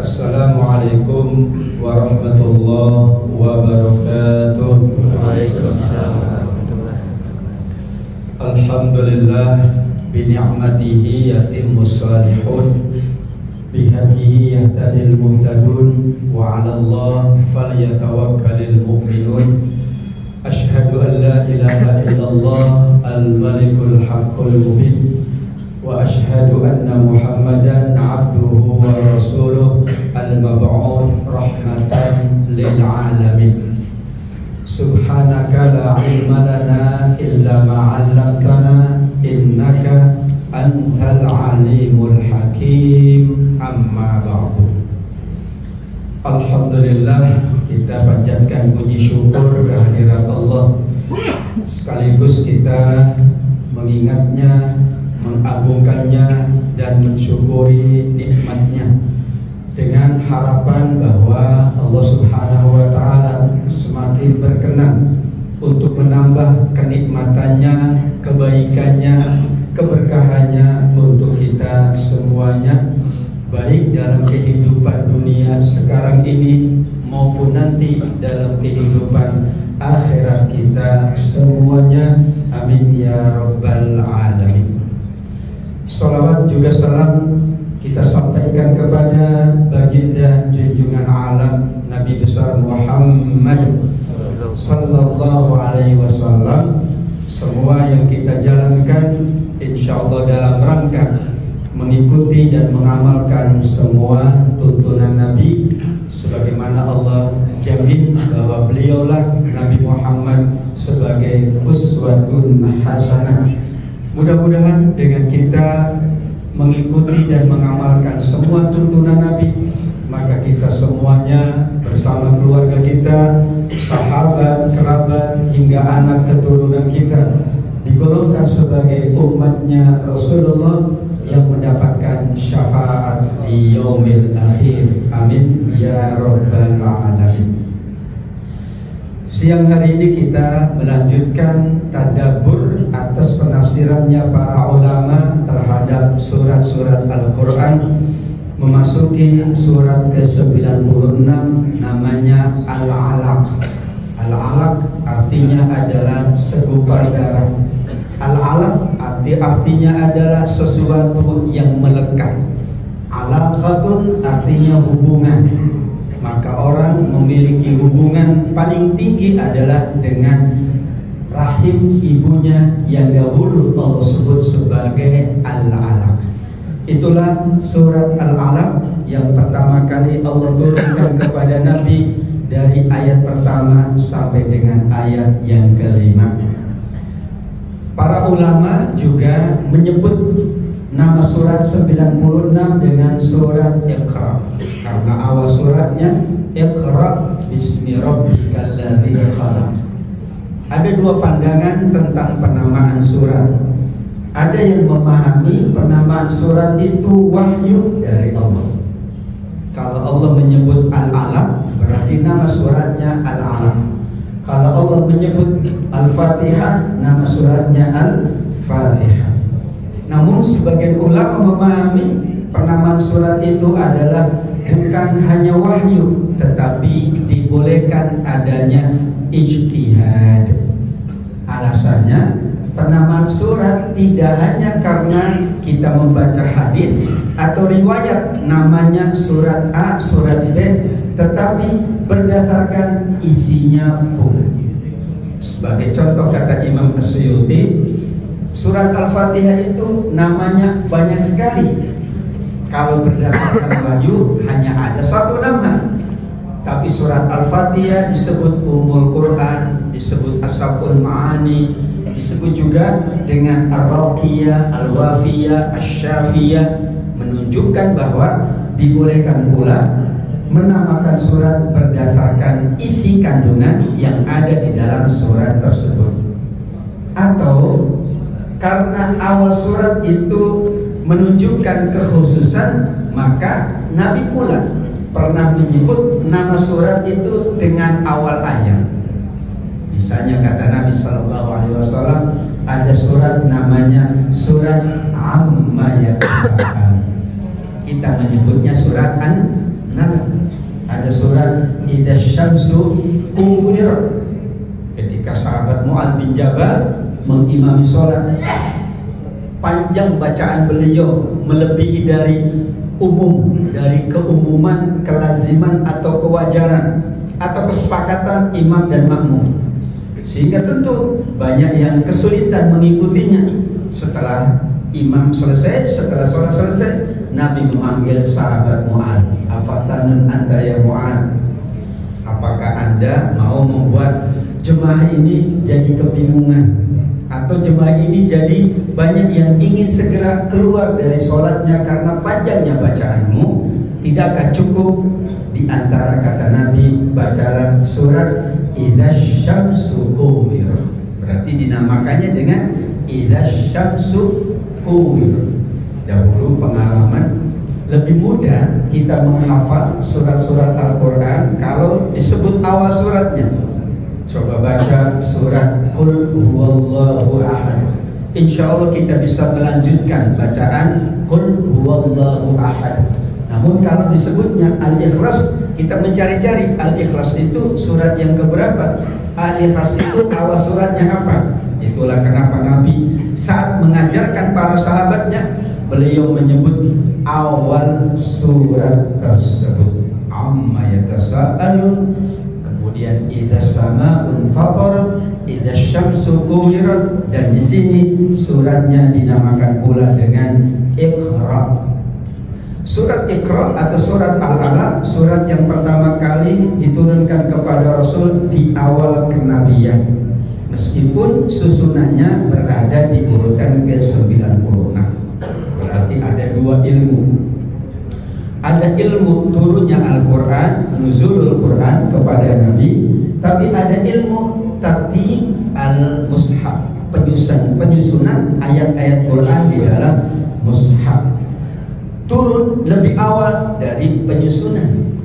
Assalamualaikum warahmatullahi wabarakatuh. Waalaikumsalam warahmatullahi wabarakatuh. Alhamdulillah bini'matihi yatimmus salihun bihadihi yahtadil muhtadun wa 'ala Allah falyatawakkalul mu'minun. Asyhadu an la ilaha illallah al-malikul haqqul mubin wa asyhadu anna Muhammadan abduhu wa rasuluh al-mab'uts rahmatan lil alamin. Subhanaka la ilma lana illa ma 'allamtana innaka antal alimul hakim. Amma ba'du. Alhamdulillah, kita panjatkan puji syukur kehadirat Allah, sekaligus kita mengingatnya, mengagungkannya dan mensyukuri nikmatnya dengan harapan bahwa Allah Subhanahu wa Ta'ala semakin berkenan untuk menambah kenikmatannya, kebaikannya, keberkahannya untuk kita semuanya, baik dalam kehidupan dunia sekarang ini maupun nanti dalam kehidupan akhirat kita semuanya. Amin ya rabbal alamin. Salawat juga salam kita sampaikan kepada baginda junjungan alam Nabi besar Muhammad sallallahu alaihi wasallam. Semua yang kita jalankan insyaallah dalam rangka mengikuti dan mengamalkan semua tuntunan Nabi, sebagaimana Allah jamin bahwa beliaulah Nabi Muhammad sebagai uswatun hasanah. Mudah-mudahan dengan kita mengikuti dan mengamalkan semua tuntunan Nabi, maka kita semuanya bersama keluarga kita, sahabat, kerabat, hingga anak keturunan kita digolongkan sebagai umatnya Rasulullah yang mendapatkan syafaat di yaumil akhir. Amin ya rabbal alamin. Siang hari ini kita melanjutkan tadabbur atas penafsirannya para ulama terhadap surat-surat Al-Quran, memasuki surat ke-96 namanya Al-Alaq. Al-Alaq artinya adalah segumpal darah. Al-Alaq artinya adalah sesuatu yang melekat. Alaqatun artinya hubungan. Maka orang memiliki hubungan paling tinggi adalah dengan rahim ibunya yang dahulu Allah sebut sebagai Al-Alaq. Itulah surat Al-Alaq yang pertama kali Allah turunkan kepada Nabi dari ayat pertama sampai dengan ayat yang kelima. Para ulama juga menyebut nama surat 96 dengan surat Iqra, karena awal suratnya Iqra bismi rabbikal ladzi khalaq. Ada dua pandangan tentang penamaan surat. Ada yang memahami penamaan surat itu wahyu dari Allah. Kalau Allah menyebut Al-Alaq, berarti nama suratnya Al-Alaq. Kalau Allah menyebut Al-Fatihah, nama suratnya Al-Fatihah. Namun sebagian ulama memahami penamaan surat itu adalah bukan hanya wahyu, tetapi dibolehkan adanya ijtihad. Alasannya, penamaan surat tidak hanya karena kita membaca hadis atau riwayat namanya surat A, surat B, tetapi berdasarkan isinya pun. Sebagai contoh kata Imam As-Suyuti, surat Al-Fatihah itu namanya banyak sekali. Kalau berdasarkan wahyu hanya ada satu nama. Tapi surat Al-Fatihah disebut Ummul Quran, disebut As-Sab'ul Ma'ani, disebut juga dengan Ar-Raqiyah, Al-Wafiyah, Asy-Syafiyah, menunjukkan bahwa dibolehkan pula menamakan surat berdasarkan isi kandungan yang ada di dalam surat tersebut. Atau karena awal surat itu menunjukkan kekhususan, maka Nabi pula pernah menyebut nama surat itu dengan awal ayat. Misalnya kata Nabi SAW, ada surat namanya surat Amma Yatasa'al. Kita menyebutnya surat An syamsu kuwirat. Ketika sahabat Mu'adz bin Jabal mengimami sholat, panjang bacaan beliau melebihi dari keumuman, kelaziman atau kewajaran atau kesepakatan imam dan makmum, sehingga tentu banyak yang kesulitan mengikutinya. Setelah imam selesai, setelah sholat selesai, Nabi memanggil sahabat Mu'adz, afatanun anta ya Mu'adz, apakah anda mau membuat jemaah ini jadi kebingungan, atau jemaah ini jadi banyak yang ingin segera keluar dari sholatnya karena panjangnya bacaanmu? Tidakkah cukup di antara kata Nabi bacalah surat Idza Syamsu Kuwirat? Berarti dinamakannya dengan Idza Syamsu Kuwirat. Dahulu pengalaman lebih mudah kita menghafal surat-surat Al-Quran kalau disebut awal suratnya. Coba baca surat Qul Huwallahu Ahad, insya Allah kita bisa melanjutkan bacaan Qul Huwallahu Ahad. Namun kalau disebutnya Al-Ikhlas, kita mencari-cari Al-Ikhlas itu surat yang keberapa, Al-Ikhlas itu awal suratnya apa. Itulah kenapa Nabi saat mengajarkan para sahabatnya, beliau menyebut awal surat tersebut amma yatasaalun, kemudian idza samaa'un fatarat, idza syamsu kuwirat, dan di sini suratnya dinamakan pula dengan Iqra. Surat Iqra atau surat Al-Alaq, surat yang pertama kali diturunkan kepada Rasul di awal kenabian, meskipun susunannya berada di urutan ke-96. Berarti ada dua ilmu. Ada ilmu turunnya Al-Quran, nuzulul Quran kepada Nabi, tapi ada ilmu tartib al-mushaf, penyusunan ayat-ayat Quran di dalam mushaf. Turun lebih awal dari penyusunan,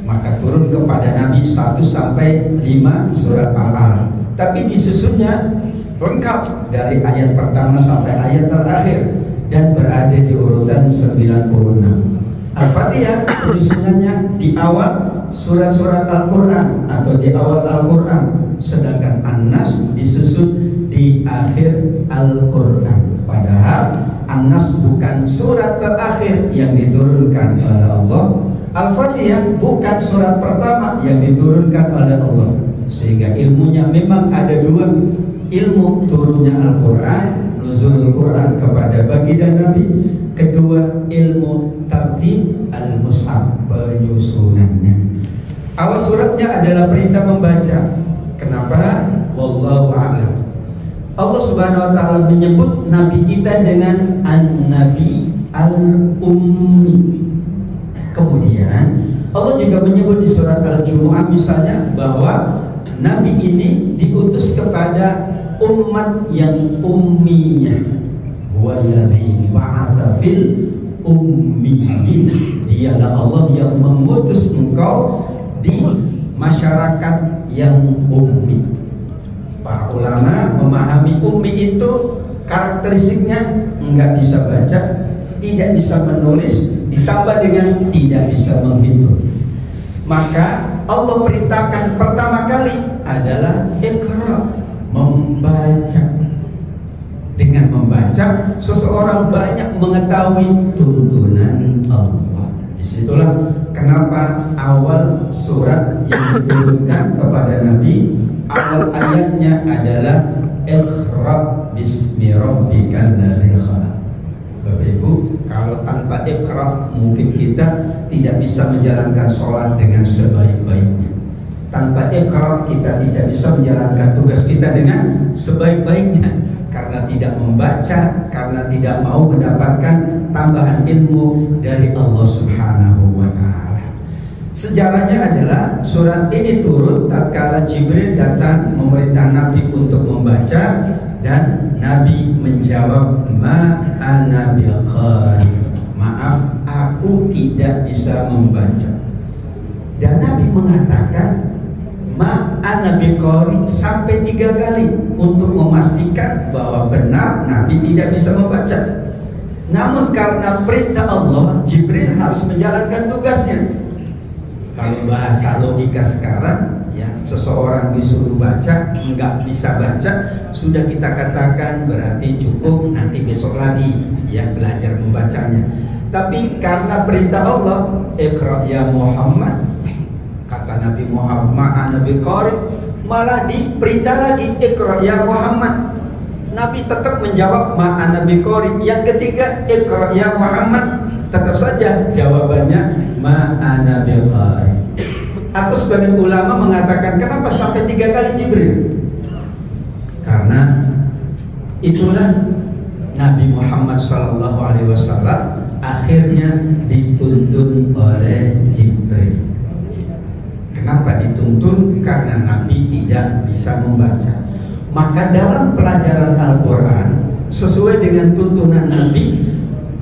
maka turun kepada Nabi 1 sampai 5 surat Al-Alaq, tapi disusunnya lengkap dari ayat pertama sampai ayat terakhir dan berada di urutan 96. Al-Fatihah penyusunannya di awal surat-surat Al-Quran atau di awal Al-Quran, sedangkan An-Nas disusun di akhir Al-Quran. Padahal An-Nas bukan surat terakhir yang diturunkan oleh Allah, Al-Fatihah bukan surat pertama yang diturunkan oleh Allah. Sehingga ilmunya memang ada dua, ilmu turunnya Al-Quran, nuzulul Quran kepada baginda Nabi. Kedua, ilmu tartib al-mushaf, penyusunannya. Awal suratnya adalah perintah membaca. Kenapa? Wallahu a'lam. Allah Subhanahu wa taala menyebut nabi kita dengan an-nabi al-ummi. Kemudian Allah juga menyebut di surat Al-Jumu'ah misalnya bahwa nabi ini diutus kepada umat yang ummiyah. Walladzi ba'atsa fil ummiyin, dialah Allah yang mengutus engkau di masyarakat yang ummi. Para ulama memahami ummi itu karakteristiknya enggak bisa baca, tidak bisa menulis, ditambah dengan tidak bisa menghitung. Maka Allah perintahkan pertama kali adalah Iqra, membaca. Dengan membaca, seseorang banyak mengetahui tuntunan Allah. Disitulah kenapa awal surat yang diturunkan kepada Nabi, awal ayatnya adalah Iqra bismi rabbikal ladzi khalaq. Bapak Ibu, kalau tanpa Iqra mungkin kita tidak bisa menjalankan sholat dengan sebaik-baiknya. Tanpa Iqra kita tidak bisa menjalankan tugas kita dengan sebaik-baiknya, karena tidak membaca, karena tidak mau mendapatkan tambahan ilmu dari Allah Subhanahu wa taala. Sejarahnya adalah surat ini turun tatkala Jibril datang memerintah Nabi untuk membaca, dan Nabi menjawab, ma ana biqari, maaf aku tidak bisa membaca. Dan Nabi mengatakan ma ana biqari sampai 3 kali untuk memastikan bahwa benar Nabi tidak bisa membaca. Namun karena perintah Allah, Jibril harus menjalankan tugasnya. Kalau bahasa logika sekarang, ya, seseorang disuruh baca nggak bisa baca, sudah kita katakan berarti cukup nanti besok lagi ya belajar membacanya. Tapi karena perintah Allah, Iqra ya Muhammad, kata Nabi Muhammad, Nabi Qari, malah diperintah lagi Iqra ya Muhammad. Nabi tetap menjawab ma'a Nabi Qari. Yang ketiga Iqra ya Muhammad, tetap saja jawabannya ma'a Nabi Qari. Atau sebagian ulama mengatakan kenapa sampai 3 kali Jibril? Karena itulah Nabi Muhammad SAW akhirnya dituntun oleh Jibril. Kenapa dituntun? Karena Nabi tidak bisa membaca. Maka dalam pelajaran Al-Quran, sesuai dengan tuntunan Nabi,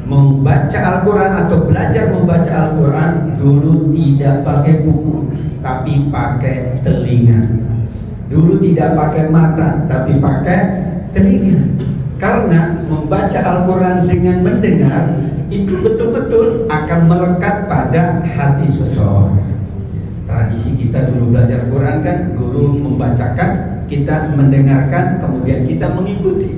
membaca Al-Quran atau belajar membaca Al-Quran dulu tidak pakai buku, tapi pakai telinga. Dulu tidak pakai mata, tapi pakai telinga. Karena membaca Al-Quran dengan mendengar itu betul-betul akan melekat pada hati seseorang. Tradisi kita dulu belajar Quran kan, guru membacakan, kita mendengarkan, kemudian kita mengikuti.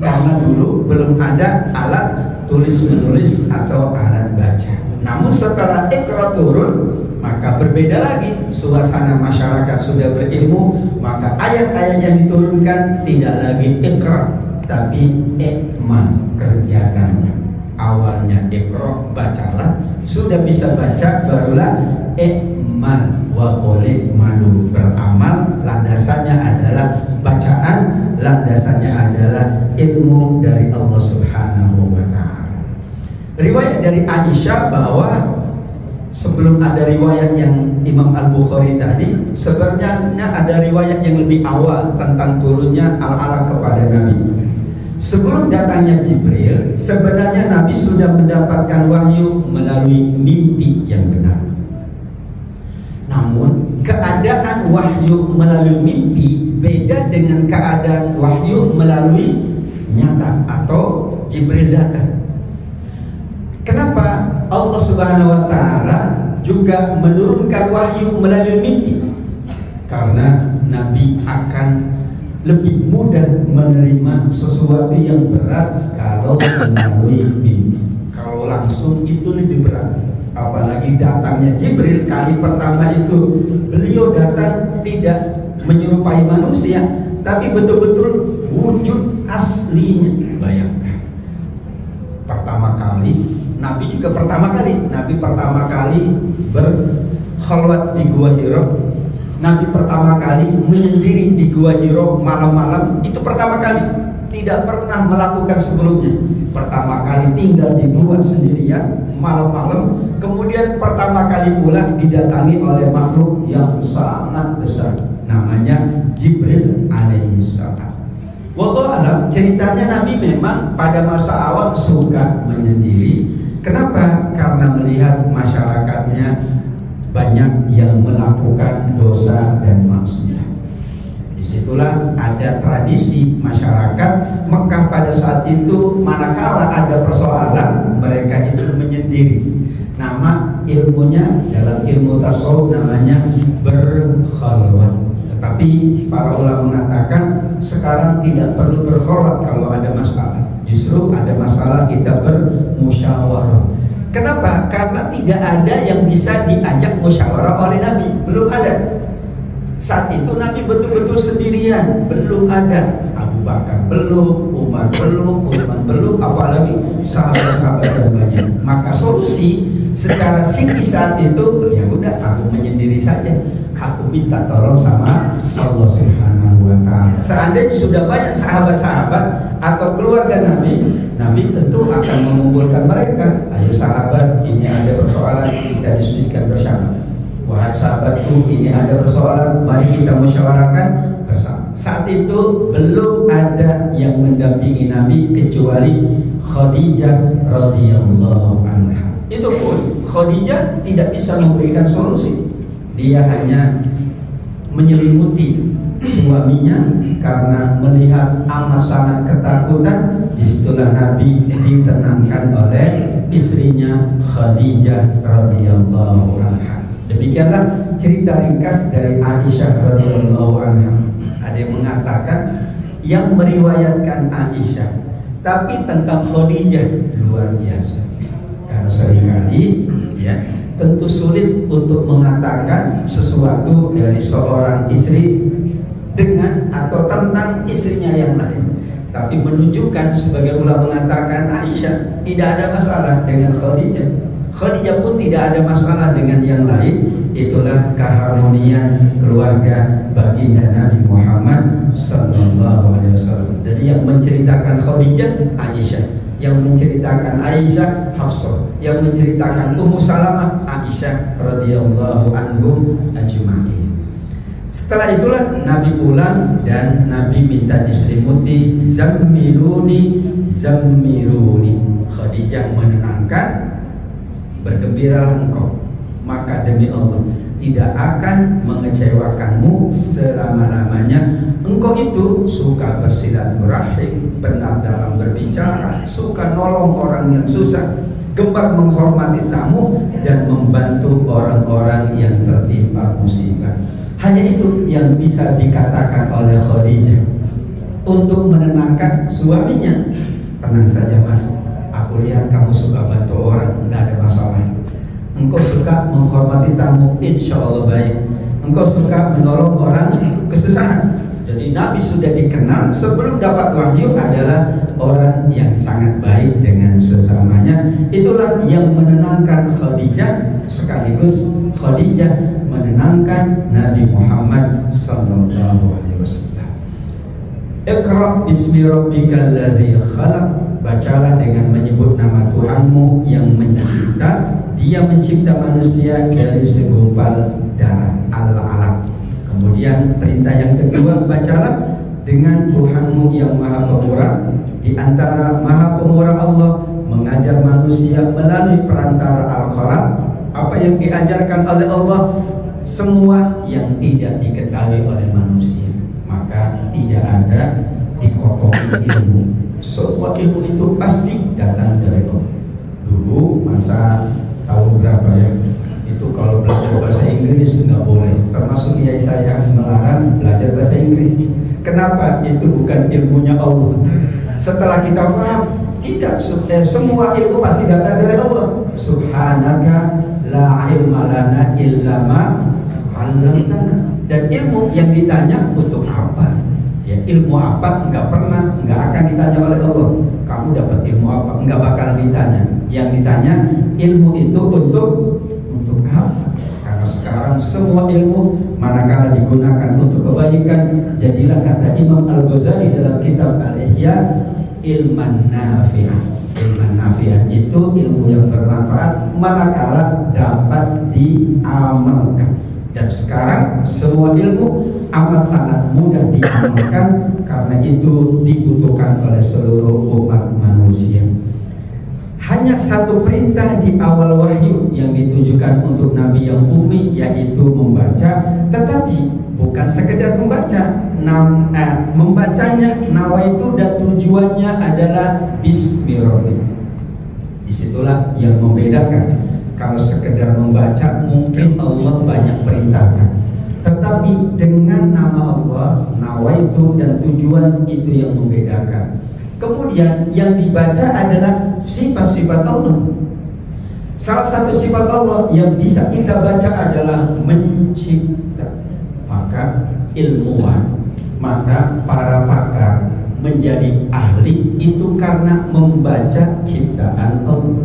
Karena dulu belum ada alat tulis menulis atau alat baca. Namun setelah Iqra turun, maka berbeda lagi. Suasana masyarakat sudah berilmu, maka ayat-ayat yang diturunkan tidak lagi Iqra, tapi Iqman, kerjakannya. Awalnya Iqra, bacalah, sudah bisa baca, barulah Iqman wa qul malu, beramal. Landasannya adalah bacaan, landasannya adalah ilmu dari Allah Subhanahu wa ta'ala. Riwayat dari Aisyah bahwa sebelum ada riwayat yang Imam Al-Bukhari tadi, sebenarnya ada riwayat yang lebih awal tentang turunnya Al-Alaq kepada Nabi. Sebelum datangnya Jibril, sebenarnya Nabi sudah mendapatkan wahyu melalui mimpi yang benar. Namun keadaan wahyu melalui mimpi beda dengan keadaan wahyu melalui nyata atau Jibril datang. Kenapa Allah Subhanahu wa ta'ala juga menurunkan wahyu melalui mimpi? Karena Nabi akan lebih mudah menerima sesuatu yang berat kalau melalui mimpi. Kalau langsung itu lebih berat. Apalagi datangnya Jibril kali pertama itu, beliau datang tidak menyerupai manusia, tapi betul-betul wujud aslinya. Bayangkan, pertama kali Nabi juga Nabi pertama kali berkhalwat di Gua Hira. Nabi pertama kali menyendiri di Gua Hira malam-malam, itu pertama kali, tidak pernah melakukan sebelumnya. Pertama kali tinggal di gua sendirian malam-malam, kemudian pertama kali pula didatangi oleh makhluk yang sangat besar, namanya Jibril alaihissalam. Wallahu alam, ceritanya Nabi memang pada masa awal suka menyendiri. Kenapa? Karena melihat masyarakatnya banyak yang melakukan dosa dan maksiat. Disitulah ada tradisi masyarakat Mekah pada saat itu, manakala ada persoalan mereka itu menyendiri. Nama ilmunya dalam ilmu tasawuf namanya berkhalwat. Tetapi para ulama mengatakan sekarang tidak perlu berkhalwat kalau ada masalah. Justru ada masalah kita bermusyawarah. Kenapa? Karena tidak ada yang bisa diajak musyawarah oleh Nabi, belum ada. Saat itu Nabi betul-betul sendirian, belum ada Abu Bakar, belum Umar, belum Utsman, belum, apalagi sahabat-sahabat yang banyak. Maka solusi secara psikis saat itu, ya udah, aku menyendiri saja, aku minta tolong sama Allah Subhanahu wa ta'ala. Seandainya sudah banyak sahabat-sahabat atau keluarga Nabi, Nabi tentu akan mengumpulkan mereka. Ayo sahabat, ini ada persoalan, kita diskusikan bersama. Wahai sahabatku, ini ada persoalan, mari kita musyawarahkan bersama. Saat itu belum ada yang mendampingi Nabi kecuali Khadijah radhiyallahu anha. Itu pun Khadijah tidak bisa memberikan solusi. Dia hanya menyelimuti suaminya karena melihat amat sangat ketakutan. Disitulah Nabi ditenangkan oleh istrinya Khadijah radhiyallahu anha. Demikianlah cerita ringkas dari Aisyah radhiyallahu anha. Ada yang mengatakan yang meriwayatkan Aisyah, tapi tentang Khadijah luar biasa. Karena seringkali ya tentu sulit untuk mengatakan sesuatu dari seorang istri dengan atau tentang istrinya yang lain. Tapi menunjukkan sebagai ulama mengatakan Aisyah tidak ada masalah dengan Khadijah. Khadijah pun tidak ada masalah dengan yang lain. Itulah keharmonian keluarga baginda Nabi Muhammad sallallahu alaihi wasallam. Jadi yang menceritakan Khadijah Aisyah, yang menceritakan Aisyah Hafsah, yang menceritakan Ummu Salamah Aisyah radhiyallahu anhum ajma'in. Setelah itulah Nabi pulang dan Nabi minta diselimuti, zammiluni zammiluni. Khadijah menenangkan, bergembiralah engkau, maka demi Allah tidak akan mengecewakanmu selama-lamanya. Engkau itu suka bersilaturahim, benar dalam berbicara, suka nolong orang yang susah, gemar menghormati tamu, dan membantu orang-orang yang tertimpa musibah. Hanya itu yang bisa dikatakan oleh Khadijah untuk menenangkan suaminya. Tenang saja mas, aku lihat kamu suka bantu orang, tidak ada masalah. Engkau suka menghormati tamu, insya Allah baik. Engkau suka menolong orang kesusahan. Jadi Nabi sudah dikenal sebelum dapat wahyu adalah orang yang sangat baik dengan sesamanya. Itulah yang menenangkan Khadijah, sekaligus Khadijah menenangkan Nabi Muhammad sallallahu alaihi wasallam. Iqra bismi rabbikal ladzi khalaq. Bacalah dengan menyebut nama Tuhanmu yang mencipta. Dia mencipta manusia dari segumpal darah, al-alaq. Kemudian perintah yang kedua, bacalah dengan Tuhanmu yang maha pemurah. Di antara maha pemurah Allah mengajar manusia melalui perantara Al-Qalam. Apa yang diajarkan oleh Allah, semua yang tidak diketahui oleh manusia, maka tidak ada dikotomi ilmu. Semua ilmu itu pasti datang dari Allah. Dulu masa tahun berapa ya, itu kalau belajar bahasa Inggris nggak boleh, termasuk kiai saya melarang belajar bahasa Inggris. Kenapa? Itu bukan ilmunya Allah. Setelah kita paham, tidak semua ilmu pasti datang dari Allah. Subhanaka la ilma lana illa ma 'allamtana. Dan ilmu yang ditanya untuk apa? Ya, ilmu apa nggak pernah, nggak akan ditanya oleh Allah. Kamu dapat ilmu apa? Nggak bakal ditanya. Yang ditanya ilmu itu untuk apa? Karena sekarang semua ilmu manakala digunakan untuk kebaikan, jadilah kata Imam Al-Ghazali dalam kitab Al-Ihya, ilman nafi'ah. Ilman nafi'ah itu ilmu yang bermanfaat manakala dapat diamalkan. Dan sekarang semua ilmu amat sangat mudah diamalkan, karena itu dibutuhkan oleh seluruh umat manusia. Hanya satu perintah di awal wahyu yang ditujukan untuk Nabi yang ummi, yaitu membaca, tetapi bukan sekedar membaca. Membacanya nawaitu dan tujuannya adalah bismi rabbik. Disitulah yang membedakan. Kalau sekedar membaca mungkin Allah banyak perintahkan, tetapi dengan nama Allah, nawaitu dan tujuan itu yang membedakan. Kemudian yang dibaca adalah sifat-sifat Allah. Salah satu sifat Allah yang bisa kita baca adalah mencipta. Maka ilmuwan, maka para pakar menjadi ahli itu karena membaca ciptaan Allah.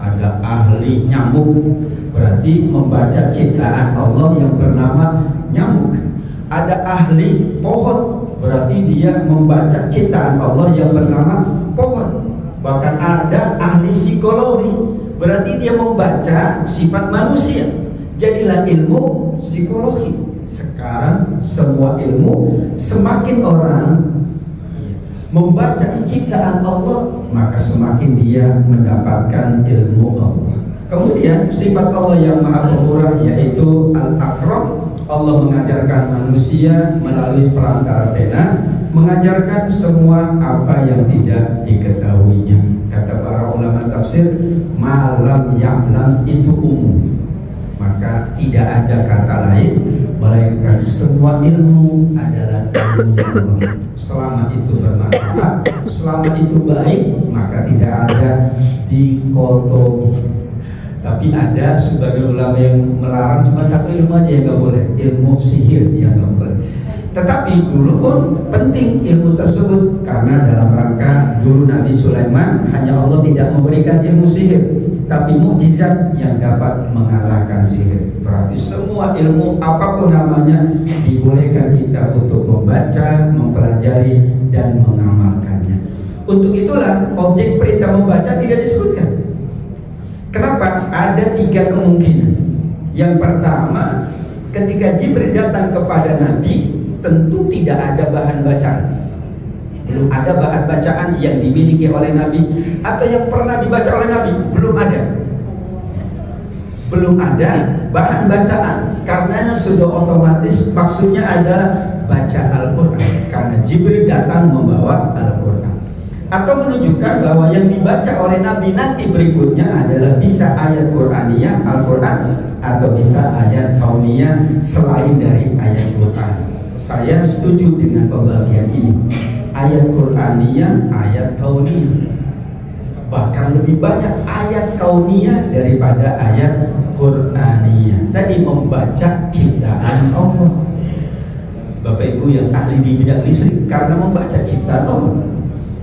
Ada ahli nyamuk, berarti membaca ciptaan Allah yang bernama nyamuk. Ada ahli pohon, berarti dia membaca ciptaan Allah yang bernama pohon. Bahkan ada ahli psikologi, berarti dia membaca sifat manusia. Jadilah ilmu psikologi. Sekarang semua ilmu, semakin orang membaca ciptaan Allah, maka semakin dia mendapatkan ilmu Allah. Kemudian sifat Allah yang maha pemurah, yaitu Al-Akram. Allah mengajarkan manusia melalui perantara pena, mengajarkan semua apa yang tidak diketahuinya. Kata para ulama tafsir, malam ya'lam itu umum. Maka maka tidak ada kata lain melainkan semua ilmu adalah ilmu Allah. Selama itu bermanfaat, selama itu baik, maka tidak ada dikotomi. Tapi ada sebagai ulama yang melarang cuma satu ilmu aja yang nggak boleh, ilmu sihir yang nggak boleh. Tetapi dulu pun penting ilmu tersebut, karena dalam rangka dulu Nabi Sulaiman hanya Allah tidak memberikan ilmu sihir, tapi mukjizat yang dapat mengalahkan sihir. Berarti semua ilmu apapun namanya dibolehkan kita untuk membaca, mempelajari, dan mengamalkannya. Untuk itulah objek perintah membaca tidak disebutkan. Kenapa? Ada 3 kemungkinan. Yang pertama, ketika Jibril datang kepada Nabi, tentu tidak ada bahan bacaan. Belum ada bahan bacaan yang dimiliki oleh Nabi atau yang pernah dibaca oleh Nabi. Belum ada. Belum ada bahan bacaan. Karena sudah otomatis maksudnya adalah baca Al-Quran, karena Jibril datang membawa Al-Quran. Atau menunjukkan bahwa yang dibaca oleh Nabi nanti berikutnya adalah bisa ayat Qur'aniyah, Al-Quran, atau bisa ayat kauniyah selain dari ayat Quran. Saya setuju dengan pembagian ini. Ayat Qur'aniyah, ayat kauniyah. Bahkan lebih banyak ayat kauniyah daripada ayat Qur'aniyah. Tadi membaca ciptaan Allah. Bapak Ibu yang ahli di bidang listrik, karena membaca ciptaan Allah.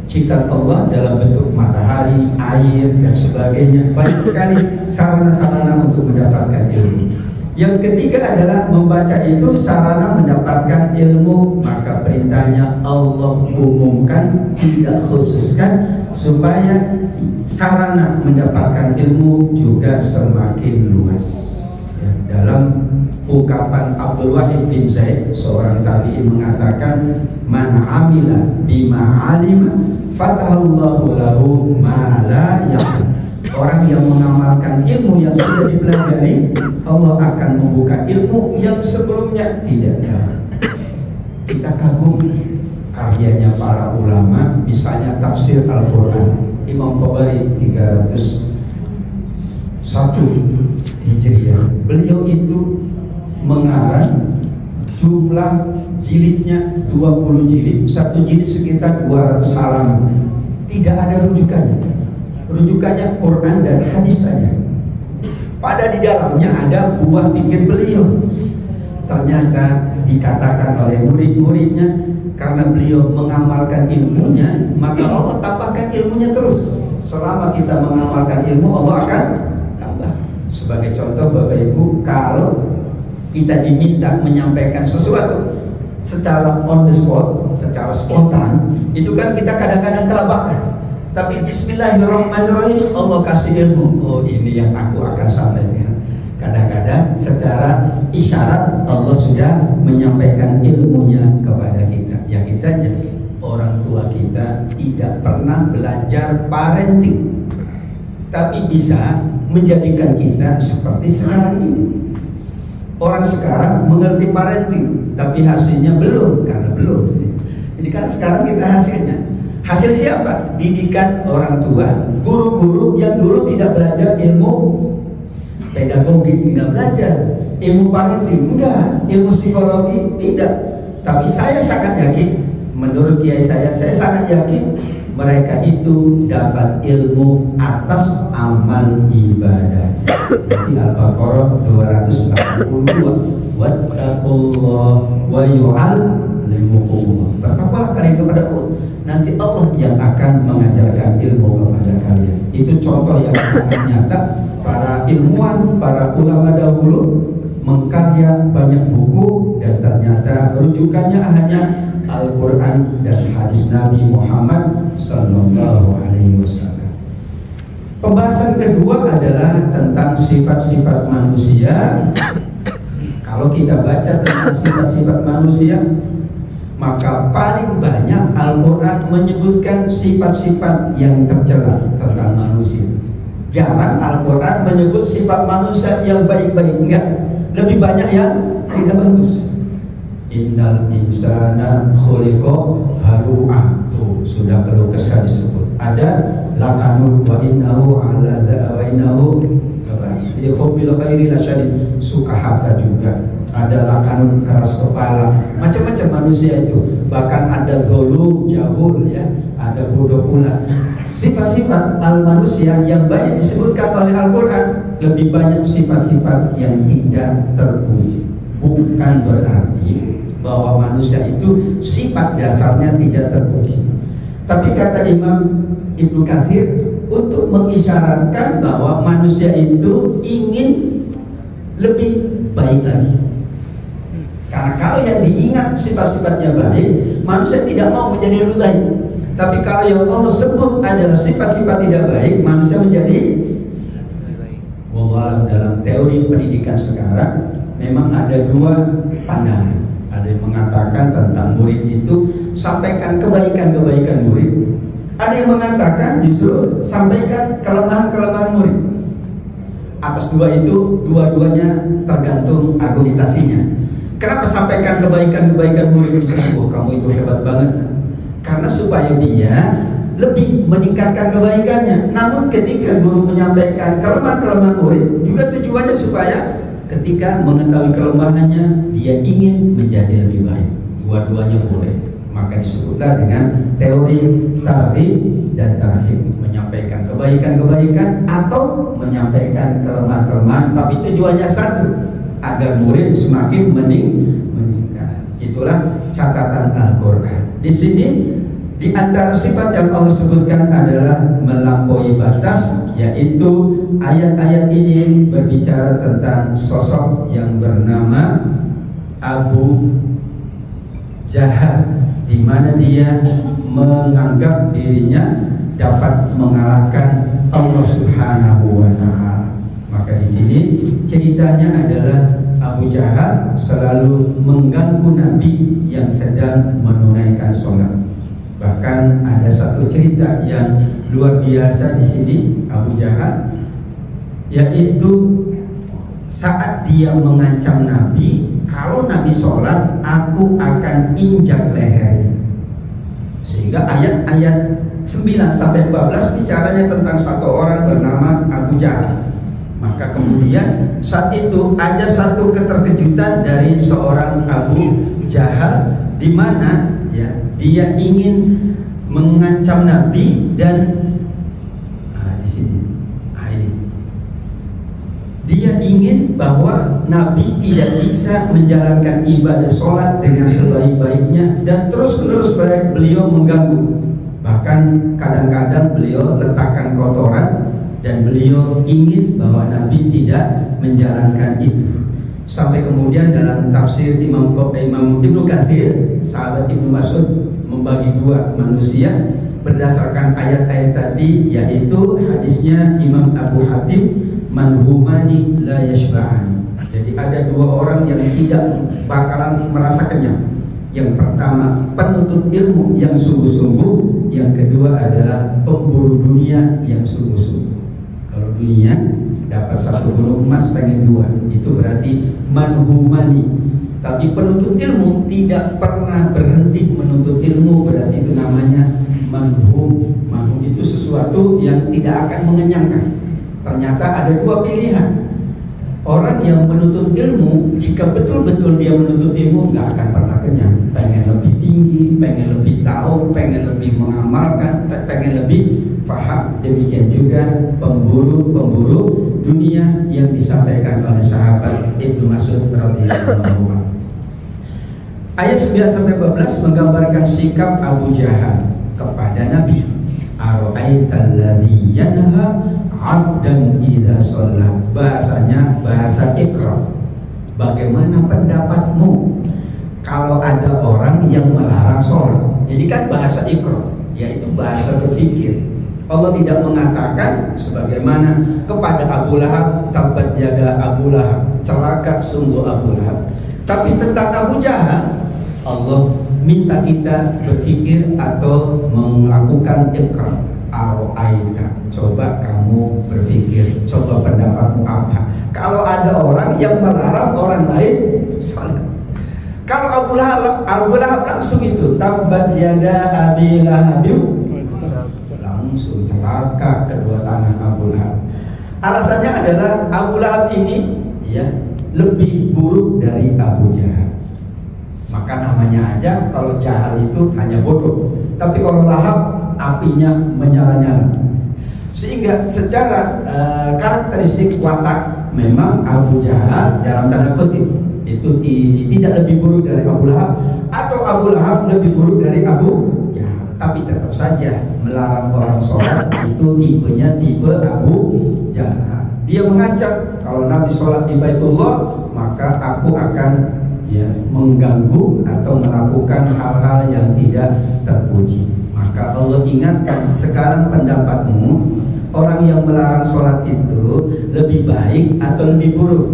Ciptaan Allah dalam bentuk matahari, air, dan sebagainya. Banyak sekali sarana-sarana untuk mendapatkan ilmu. Yang ketiga adalah membaca itu sarana mendapatkan ilmu, maka perintahnya Allah umumkan, tidak khususkan, supaya sarana mendapatkan ilmu juga semakin luas. Dalam ungkapan Abdul Wahid bin Zaid, seorang tabi'in, mengatakan, man amila bima alima fatahallahu lahu ma la ya'lam. Orang yang mengamalkan ilmu yang sudah dipelajari, Allah akan membuka ilmu yang sebelumnya tidak ada. Kita kagum karyanya para ulama, misalnya tafsir Al-Quran. Imam Tabari 301 Hijriah. Beliau itu mengarang jumlah jilidnya 20 jilid, satu jilid sekitar 200 halaman. Tidak ada rujukannya. Rujukannya Quran dan hadis saja. Pada di dalamnya ada buah pikir beliau. Ternyata dikatakan oleh murid-muridnya, karena beliau mengamalkan ilmunya, maka Allah tambahkan ilmunya terus. Selama kita mengamalkan ilmu, Allah akan tambah. Sebagai contoh Bapak Ibu, kalau kita diminta menyampaikan sesuatu secara on the spot, secara spontan, itu kan kita kadang-kadang kelabakan. Tapi bismillahirrahmanirrahim, Allah kasih ilmu. Oh, ini yang aku akan sampaikan. Kadang-kadang secara isyarat Allah sudah menyampaikan ilmunya kepada kita. Yakin saja, orang tua kita tidak pernah belajar parenting, tapi bisa menjadikan kita seperti sekarang ini. Orang sekarang mengerti parenting, tapi hasilnya belum, karena belum. Jadi kan sekarang kita hasilnya. Hasil siapa? Didikan orang tua, guru-guru yang dulu tidak belajar ilmu pedagogi, enggak belajar ilmu parenting, enggak, ilmu psikologi tidak. Tapi saya sangat yakin, menurut kiai saya sangat yakin mereka itu dapat ilmu atas amal ibadah. Jadi Al-Baqarah 242, wattaqullah wa yu'allimukumullah. Bertakwalah kalian kepada Allah, nanti Allah yang akan mengajarkan ilmu kepada kalian. Itu contoh yang sangat nyata. Para ilmuwan, para ulama dahulu mengkarya banyak buku, dan ternyata rujukannya hanya Al-Quran dan hadis Nabi Muhammad Sallallahu Alaihi Wasallam. Pembahasan kedua adalah tentang sifat-sifat manusia. Kalau kita baca tentang sifat-sifat manusia, maka paling banyak Al-Quran menyebutkan sifat-sifat yang tercela tentang manusia. Jarang Al-Quran menyebut sifat manusia yang baik-baik, enggak. Lebih banyak yang tidak bagus. Innal insana khuliqa halu'a. Tuh, sudah keluh kesah disebut. Ada lakanud wa innahu ala wa innahu li hubbil khairi lasyadid, suka harta juga, ada lakanun, keras kepala, macam-macam manusia itu. Bahkan ada zolum, jabul, ya, ada bodoh pula. Sifat-sifat manusia yang banyak disebutkan oleh Al-Quran, lebih banyak sifat-sifat yang tidak terpuji. Bukan berarti bahwa manusia itu sifat dasarnya tidak terpuji, tapi kata Imam Ibnu Katsir untuk mengisyaratkan bahwa manusia itu ingin lebih baik lagi. Karena kalau yang diingat sifat-sifatnya baik, manusia tidak mau menjadi lebih baik. Tapi kalau yang Allah sebut adalah sifat-sifat tidak baik, manusia menjadi baik. Wallahu dalam teori pendidikan sekarang memang ada dua pandangan. Ada yang mengatakan tentang murid itu sampaikan kebaikan-kebaikan murid. Ada yang mengatakan justru sampaikan kelemahan-kelemahan murid. Atas dua itu, dua-duanya tergantung argumentasinya. Kenapa sampaikan kebaikan-kebaikan murid? Misalnya, oh kamu itu hebat banget. Karena supaya dia lebih meningkatkan kebaikannya. Namun ketika guru menyampaikan kelemahan-kelemahan murid, juga tujuannya supaya ketika mengetahui kelemahannya, dia ingin menjadi lebih baik. Dua-duanya boleh. Maka disebutlah dengan teori targhib dan tarhib, menyampaikan kebaikan-kebaikan atau menyampaikan kelemahan-kelemahan, tapi tujuannya satu, agar murid semakin meningkat. Itulah catatan Al-Quran. Di sini di antara sifat yang Allah sebutkan adalah melampaui batas, yaitu ayat-ayat ini berbicara tentang sosok yang bernama Abu Jahal, di mana dia menganggap dirinya dapat mengalahkan Allah Subhanahu wa Ta'ala. Maka di sini ceritanya adalah Abu Jahal selalu mengganggu Nabi yang sedang menunaikan sholat. Bahkan ada satu cerita yang luar biasa di sini Abu Jahal, yaitu saat dia mengancam Nabi, kalau Nabi sholat aku akan injak lehernya. Sehingga ayat-ayat 9-14 bicaranya tentang satu orang bernama Abu Jahal. Maka kemudian saat itu ada satu keterkejutan dari seorang Abu Jahal, di mana ya dia ingin mengancam Nabi dan di sini ini dia ingin bahwa Nabi tidak bisa menjalankan ibadah sholat dengan sebaik-baiknya, dan terus-menerus beliau mengganggu. Bahkan kadang-kadang beliau letakkan kotoran dan beliau ingin bahwa Nabi tidak menjalankan itu. Sampai kemudian dalam tafsir Imam Ibnu Katsir, sahabat Ibnu Mas'ud membagi dua manusia berdasarkan ayat-ayat tadi, yaitu hadisnya Imam Abu Hatim, manhumani la yashba'ani. Jadi ada dua orang yang tidak bakalan merasa kenyang. Yang pertama penuntut ilmu yang sungguh-sungguh, yang kedua adalah pemburu dunia yang sungguh-sungguh. Kalau dunia dapat satu gunung emas pengen dua, itu berarti manhumani. Tapi penuntut ilmu tidak pernah berhenti menuntut ilmu, berarti itu namanya manhum. Manhum itu sesuatu yang tidak akan mengenyangkan. Ternyata ada dua pilihan. Orang yang menuntut ilmu, jika betul-betul dia menuntut ilmu, nggak akan pernah kenyang. Pengen lebih tinggi, pengen lebih tahu, pengen lebih mengamalkan, pengen lebih faham. Demikian juga pemburu dunia yang disampaikan oleh sahabat Ibnu Mas'ud radhiyallahu anhu. Ayat 9-14 menggambarkan sikap Abu Jahal kepada Nabi. Ara'aital ladzi yanha 'abdan idza shalla. Bahasanya bahasa Iqra. Bagaimana pendapatmu kalau ada orang yang melarang sholat? Jadi kan bahasa Iqra, yaitu bahasa berpikir. Allah tidak mengatakan sebagaimana kepada Abu Lahab, tabbat yada Abu Lahab, celaka sungguh Abu Lahab. Tapi tentang Abu Jahal, Allah minta kita berpikir atau melakukan ikrar. Aro'aika, coba kamu berpikir, coba pendapatmu apa kalau ada orang yang melarang orang lain salat. Kalau Abu Lahab langsung itu tabbat yada Abi Lahab, langsung celaka kedua tangan Abu Lahab. Alasannya adalah Abu Lahab ini ya lebih buruk dari Abu Jahal. Maka namanya aja kalau Jahal itu hanya bodoh, tapi kalau Lahab apinya menyala-nyala. Sehingga secara karakteristik watak memang Abu Jahal dalam tanda kutip itu tidak lebih buruk dari Abu Lahab, atau Abu Lahab lebih buruk dari Abu Jahal. Tapi tetap saja melarang orang sholat itu tipenya tipe Abu Jahal. Dia mengancam kalau Nabi sholat di Baitullah maka aku akan ya mengganggu atau melakukan hal-hal yang tidak terpuji. Maka Allah ingatkan, sekarang pendapatmu, orang yang melarang sholat itu lebih baik atau lebih buruk?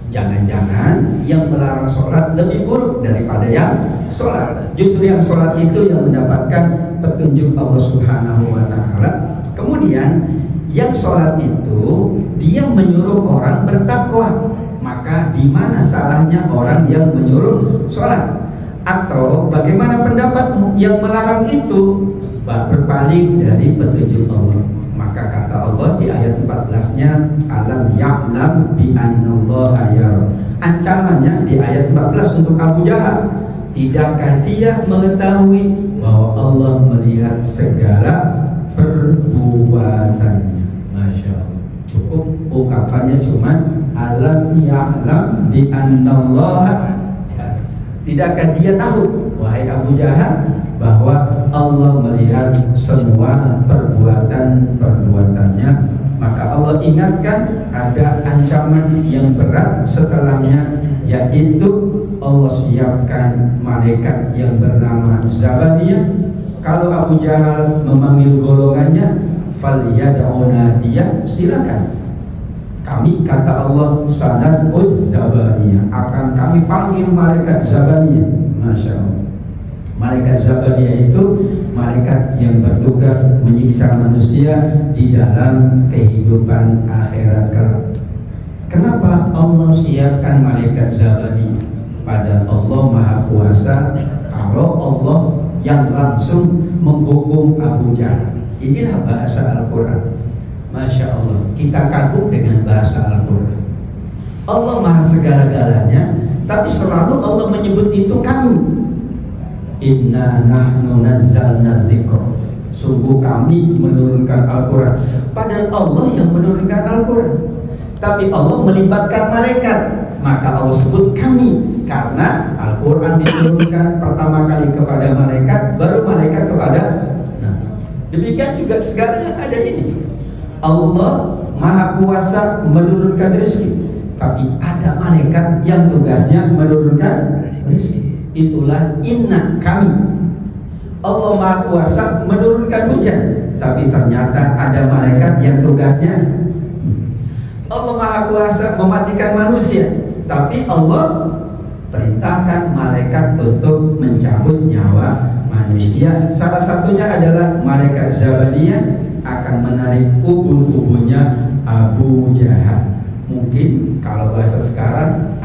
Jangan-jangan yang melarang sholat lebih buruk daripada yang sholat. Justru yang sholat itu yang mendapatkan petunjuk Allah Subhanahu wa Ta'ala. Kemudian yang sholat itu dia menyuruh orang bertakwa. Maka di mana salahnya orang yang menyuruh sholat? Atau bagaimana pendapatmu yang melarang itu berpaling dari petunjuk Allah? Maka kata Allah di ayat 14-nya, alam ya'lam bi annallaha yara. Ancamannya di ayat 14 untuk Abu Jahal, tidakkah dia mengetahui bahwa Allah melihat segala perbuatannya? Masya Allah, cukup ungkapannya cuma alam ya'lam bi annallaha yara. Tidakkah dia tahu, wahai Abu Jahal, bahwa Allah melihat semua perbuatan-perbuatannya? Maka Allah ingatkan ada ancaman yang berat setelahnya, yaitu Allah siapkan malaikat yang bernama Zabaniyah. Kalau Abu Jahal memanggil golongannya, falyad'una dia, silakan. Kami, kata Allah, sanad'uz Zabaniyah, akan kami panggil malaikat Zabaniyah. Masya Allah. Malaikat Zabaniyah itu malaikat yang bertugas menyiksa manusia di dalam kehidupan akhirat kelak. Kenapa Allah siapkan malaikat Zabaniyah? Padahal Allah Maha Kuasa. Kalau Allah yang langsung menghukum Abu Jahal. Inilah bahasa Al-Quran. Masya Allah, kita kagum dengan bahasa Al-Quran. Allah Maha segala-galanya, tapi selalu Allah menyebut itu kami. Inna nahnu nazzalna dzikra, sungguh kami menurunkan Al-Quran. Padahal Allah yang menurunkan Al-Quran, tapi Allah melibatkan malaikat. Maka Allah sebut kami, karena Al-Quran diturunkan pertama kali kepada malaikat, baru malaikat kepada Nabi. Demikian juga segala yang ada ini. Allah Maha Kuasa menurunkan rezeki, tapi ada malaikat yang tugasnya menurunkan rezeki. Itulah inna kami. Allah Maha Kuasa menurunkan hujan, tapi ternyata ada malaikat yang tugasnya. Allah Maha Kuasa mematikan manusia, tapi Allah perintahkan malaikat untuk mencabut nyawa manusia. Salah satunya adalah malaikat Zabaniyah akan menarik ubun-ubunnya Abu Jahal. Mungkin kalau bahasa sekarang,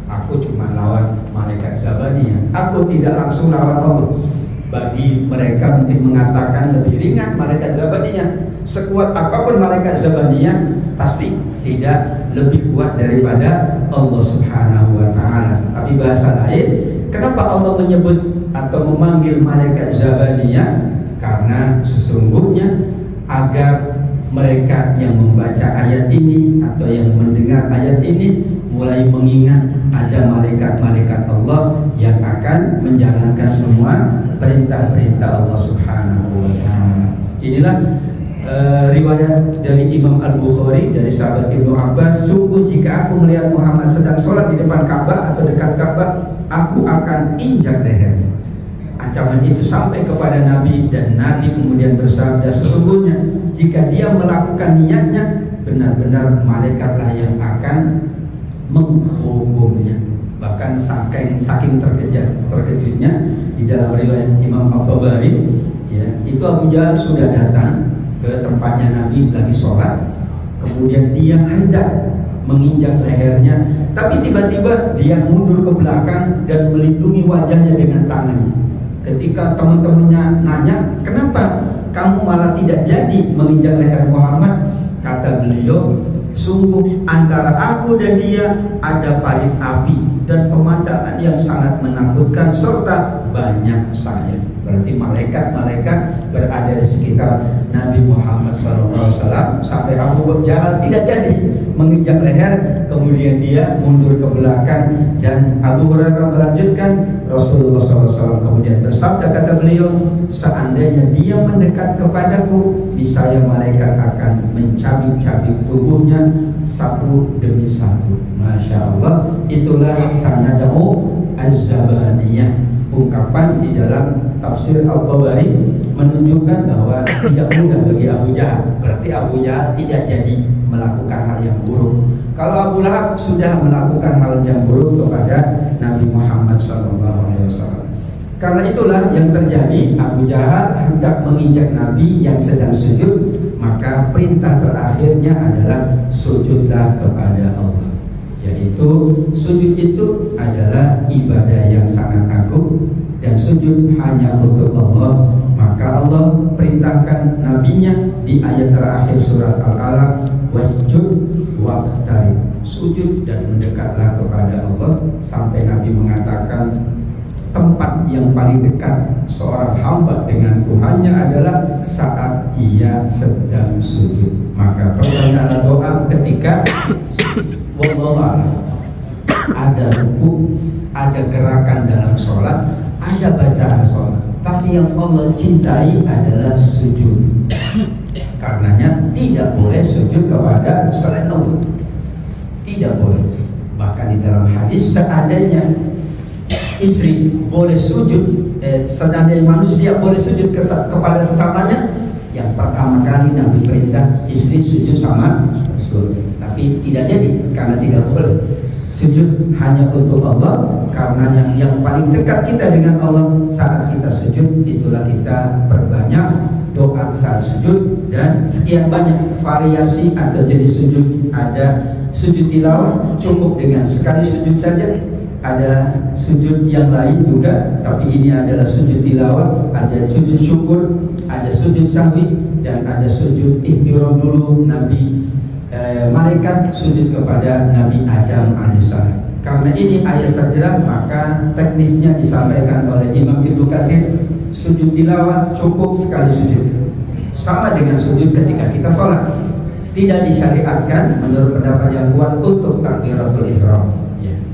aku cuma lawan malaikat Zabaniyah, aku tidak langsung lawan Allah. Bagi mereka mungkin mengatakan lebih ringan malaikat Zabaniyah. Sekuat apapun malaikat Zabaniyah, pasti tidak lebih kuat daripada Allah Subhanahu wa Ta'ala. Tapi bahasa lain, kenapa Allah menyebut atau memanggil malaikat Zabaniyah? Karena sesungguhnya agar mereka yang membaca ayat ini atau yang mendengar ayat ini mulai mengingat ada malaikat-malaikat Allah yang akan menjalankan semua perintah-perintah Allah Subhanahu wa Ta'ala. Inilah riwayat dari Imam Al-Bukhari dari sahabat Ibnu Abbas, sungguh jika aku melihat Muhammad sedang sholat di depan Ka'bah atau dekat Ka'bah, aku akan injak lehernya. Ancaman itu sampai kepada Nabi, dan Nabi kemudian bersabda, sesungguhnya jika dia melakukan niatnya, benar-benar malaikatlah yang akan menghukumnya. Bahkan saking terkejutnya di dalam riwayat Imam At-Tabari, ya, itu Abu Jahal sudah datang ke tempatnya Nabi lagi sholat, kemudian dia hendak menginjak lehernya, tapi tiba-tiba dia mundur ke belakang dan melindungi wajahnya dengan tangannya. Ketika teman-temannya nanya, kenapa kamu malah tidak jadi menginjak leher Muhammad? Kata beliau, Sungguh antara aku dan dia ada parit api dan pemandangan yang sangat menakutkan serta banyak sayap. Berarti malaikat-malaikat berada di sekitar Nabi Muhammad SAW sampai Abu Jahal tidak jadi menginjak leher, kemudian dia mundur ke belakang. Dan Abu Hurairah melanjutkan, Rasulullah SAW kemudian bersabda, kata beliau, seandainya dia mendekat kepadaku, niscaya malaikat akan mencabik-cabik tubuhnya satu demi satu. Masya Allah, itulah sanadau az-zabaniyah. Ungkapan di dalam tafsir Al-Tabari menunjukkan bahwa tidak mudah bagi Abu Jahal. Berarti Abu Jahal tidak jadi melakukan hal yang buruk. Kalau Abu Lahab sudah melakukan hal yang buruk kepada Nabi Muhammad SAW. Karena itulah yang terjadi, Abu Jahal hendak menginjak Nabi yang sedang sujud, maka perintah terakhirnya adalah sujudlah kepada Allah. Yaitu sujud itu adalah ibadah yang sangat agung, dan sujud hanya untuk Allah. Maka Allah perintahkan nabinya di ayat terakhir surat Al-Alaq, wasjud waqtarib, sujud dan mendekatlah kepada Allah, sampai Nabi mengatakan tempat yang paling dekat seorang hamba dengan Tuhannya adalah saat ia sedang sujud. Maka pertanyaanlah doa ketika wallahu ada ruku, ada gerakan dalam sholat, ada bacaan sholat, tapi yang Allah cintai adalah sujud. Karenanya tidak boleh sujud kepada selain Allah, tidak boleh. Bahkan di dalam hadis, seandainya istri boleh sujud, seandainya manusia boleh sujud kepada sesamanya, yang pertama kali Nabi perintah istri sujud sama suami. Tapi tidak jadi, karena tidak boleh. Sujud hanya untuk Allah, karena yang paling dekat kita dengan Allah saat kita sujud, itulah kita perbanyak doa saat sujud. Dan sekian banyak variasi atau jenis sujud. Ada sujud tilawah, cukup dengan sekali sujud saja. Ada sujud yang lain juga, tapi ini adalah sujud tilawah. Ada sujud syukur, ada sujud sahwi, dan ada sujud ihtiram dulu Nabi malaikat sujud kepada Nabi Adam alaihissalam. Karena ini ayat sajdah, maka teknisnya disampaikan oleh Imam Ibnu Katsir, sujud tilawah cukup sekali sujud, sama dengan sujud ketika kita sholat. Tidak disyariatkan menurut pendapat yang kuat untuk takbiratul ihram,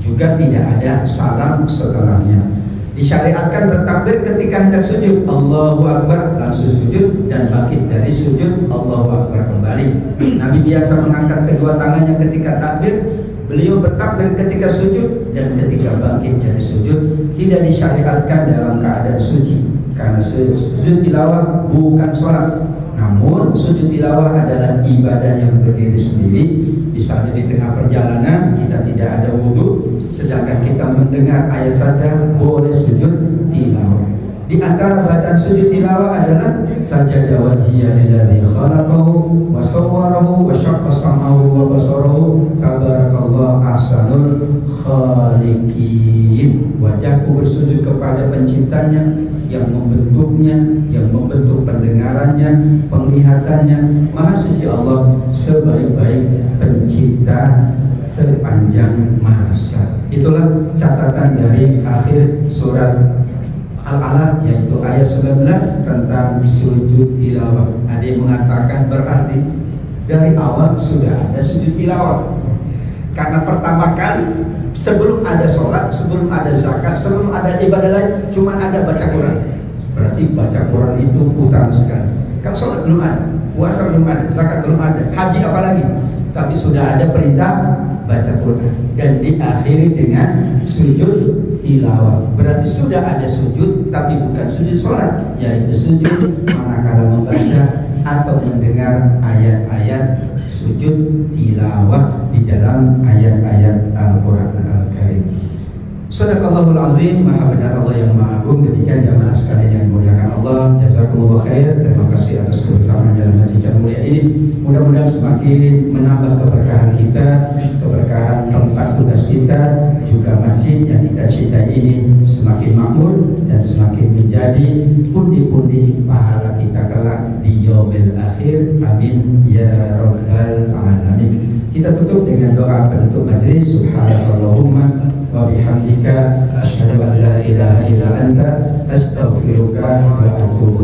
juga tidak ada salam setelahnya. Disyariatkan bertakbir ketika hendak sujud, Allahu Akbar, langsung sujud, dan bangkit dari sujud, Allahu Akbar kembali. Nabi biasa mengangkat kedua tangannya ketika takbir. Beliau bertakbir ketika sujud dan ketika bangkit dari sujud. Tidak disyariatkan dalam keadaan suci, karena sujud tilawah bukan sholat. Namun sujud tilawah adalah ibadah yang berdiri sendiri. Misalnya di tengah perjalanan kita tidak ada wudhu, sedangkan kita mendengar ayat saja, boleh sujud tilawah. Di antara bacaan sujud tilawah adalah sajada wajhiya lilladzi khalaqahu wa sawwarahu wa syaqqa sam'ahu wa basarahu tabarakallahu ahsanul khaliqin. Wajahku bersujud kepada penciptanya yang membentuknya, yang membentuk pendengarannya, penglihatannya. Maha suci Allah, sebaik-baik pencipta sepanjang masa. Itulah catatan dari akhir surat Al-Alaq, yaitu ayat 19 tentang sujud tilawah. Ada yang mengatakan berarti dari awal sudah ada sujud tilawah, karena pertama kali sebelum ada sholat, sebelum ada zakat, sebelum ada ibadah lain, cuma ada baca Quran. Berarti baca Quran itu utama sekali. Kan sholat belum ada, puasa belum ada, zakat belum ada, haji apalagi. Tapi sudah ada perintah baca Quran, dan diakhiri dengan sujud tilawah. Berarti sudah ada sujud, tapi bukan sujud sholat, yaitu sujud manakala membaca atau mendengar ayat-ayat sujud tilawah di dalam ayat-ayat Al-Quran Al-Karim. Sadaqallahul azim, maha benar Allah yang maha agung. Demikian jamaah sekalian yang dimuliakan Allah, jazakumullah khair. Terima kasih atas kebersamaan dalam majlis yang mulia ini. Mudah-mudahan semakin menambah keberkahan kita, keberkahan tempat tugas kita, juga masjid yang kita cintai ini semakin makmur dan semakin menjadi pundi-pundi pahala kita kelak di yaumil akhir. Amin ya rabbal alamin. Kita tutup dengan doa penutup majelis. Subhanallahumma wa bihamdika asyhadu an la ilaha illa anta astaghfiruka wa atubu